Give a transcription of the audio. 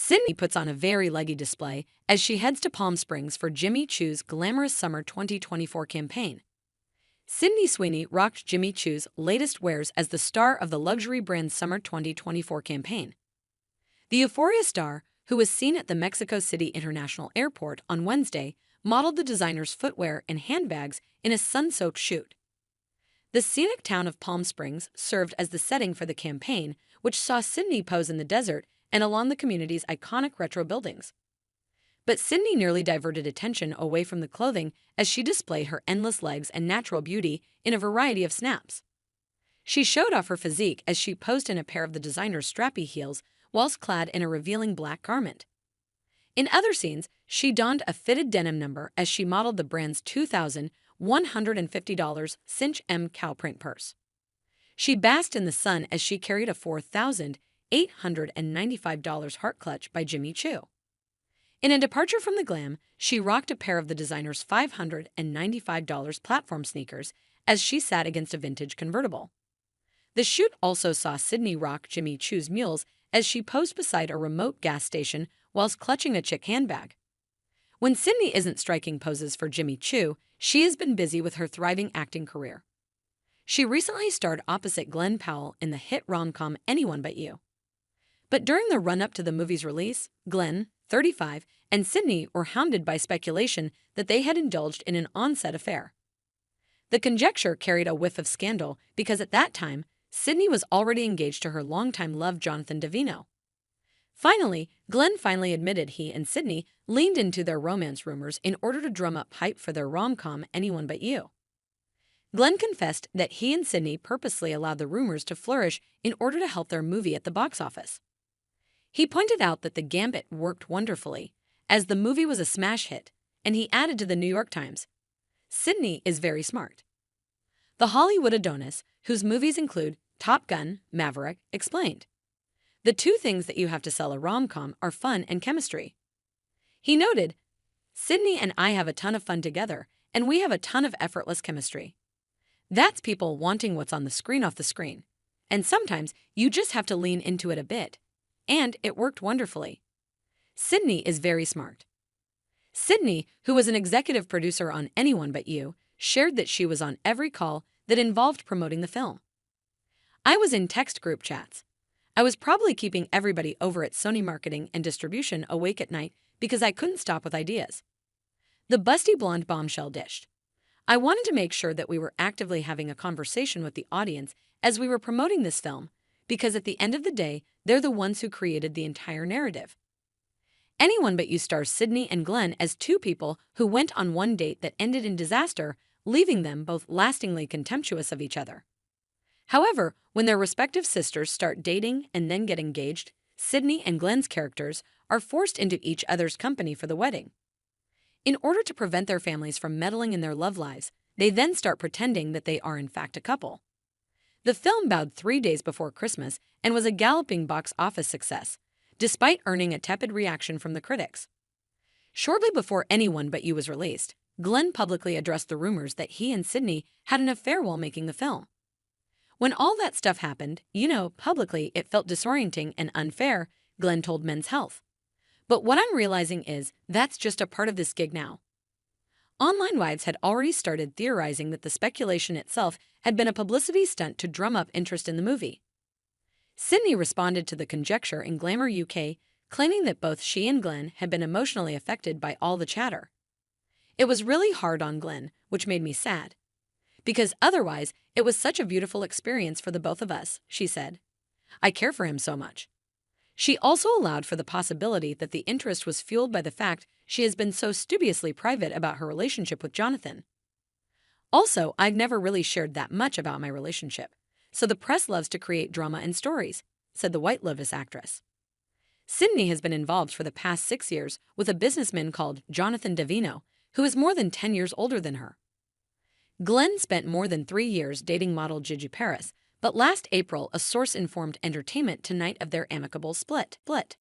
Cindy puts on a very leggy display as she heads to Palm Springs for Jimmy Choo's glamorous summer 2024 campaign. Sydney Sweeney rocked Jimmy Choo's latest wares as the star of the luxury brand's summer 2024 campaign. The Euphoria star, who was seen at the Mexico City International Airport on Wednesday, modeled the designer's footwear and handbags in a sun-soaked shoot. The scenic town of Palm Springs served as the setting for the campaign, which saw Sydney pose in the desert and along the community's iconic retro buildings. But Sydney nearly diverted attention away from the clothing as she displayed her endless legs and natural beauty in a variety of snaps. She showed off her physique as she posed in a pair of the designer's strappy heels whilst clad in a revealing black garment. In other scenes, she donned a fitted denim number as she modeled the brand's $2,150 Cinch M cow print purse. She basked in the sun as she carried a $4,895 heart clutch by Jimmy Choo. In a departure from the glam, she rocked a pair of the designer's $595 platform sneakers as she sat against a vintage convertible. The shoot also saw Sydney rock Jimmy Choo's mules as she posed beside a remote gas station whilst clutching a chic handbag. When Sydney isn't striking poses for Jimmy Choo, she has been busy with her thriving acting career. She recently starred opposite Glen Powell in the hit rom-com Anyone But You. But during the run-up to the movie's release, Glen, 35, and Sydney were hounded by speculation that they had indulged in an on-set affair. The conjecture carried a whiff of scandal because at that time, Sydney was already engaged to her longtime love Jonathan Davino. Finally, Glen admitted he and Sydney leaned into their romance rumors in order to drum up hype for their rom-com Anyone But You. Glen confessed that he and Sydney purposely allowed the rumors to flourish in order to help their movie at the box office. He pointed out that the gambit worked wonderfully, as the movie was a smash hit, and he added to the New York Times, "Sydney is very smart." The Hollywood Adonis, whose movies include Top Gun, Maverick, explained, "The two things that you have to sell a rom-com are fun and chemistry." He noted, "Sydney and I have a ton of fun together, and we have a ton of effortless chemistry. That's people wanting what's on the screen off the screen, and sometimes you just have to lean into it a bit. And it worked wonderfully. Sydney is very smart." Sydney, who was an executive producer on Anyone But You, shared that she was on every call that involved promoting the film. "I was in text group chats. I was probably keeping everybody over at Sony Marketing and Distribution awake at night because I couldn't stop with ideas." The busty blonde bombshell dished, "I wanted to make sure that we were actively having a conversation with the audience as we were promoting this film, because at the end of the day, they're the ones who created the entire narrative." Anyone But You stars Sydney and Glen as two people who went on one date that ended in disaster, leaving them both lastingly contemptuous of each other. However, when their respective sisters start dating and then get engaged, Sydney and Glen's characters are forced into each other's company for the wedding. In order to prevent their families from meddling in their love lives, they then start pretending that they are in fact a couple. The film bowed 3 days before Christmas and was a galloping box office success, despite earning a tepid reaction from the critics. Shortly before Anyone But You was released, Glen publicly addressed the rumors that he and Sydney had an affair while making the film. "When all that stuff happened, publicly it felt disorienting and unfair," Glen told Men's Health. "But what I'm realizing is that's just a part of this gig now." Online wives had already started theorizing that the speculation itself had been a publicity stunt to drum up interest in the movie. Sydney responded to the conjecture in Glamour UK, claiming that both she and Glen had been emotionally affected by all the chatter. "It was really hard on Glen, which made me sad. Because otherwise, it was such a beautiful experience for the both of us," she said. "I care for him so much." She also allowed for the possibility that the interest was fueled by the fact she has been so studiously private about her relationship with Jonathan. "Also, I've never really shared that much about my relationship, so the press loves to create drama and stories," said the White Lotus actress. Sydney has been involved for the past 6 years with a businessman called Jonathan Davino, who is more than 10 years older than her. Glen spent more than 3 years dating model Gigi Paris, but last April a source informed Entertainment Tonight of their amicable split.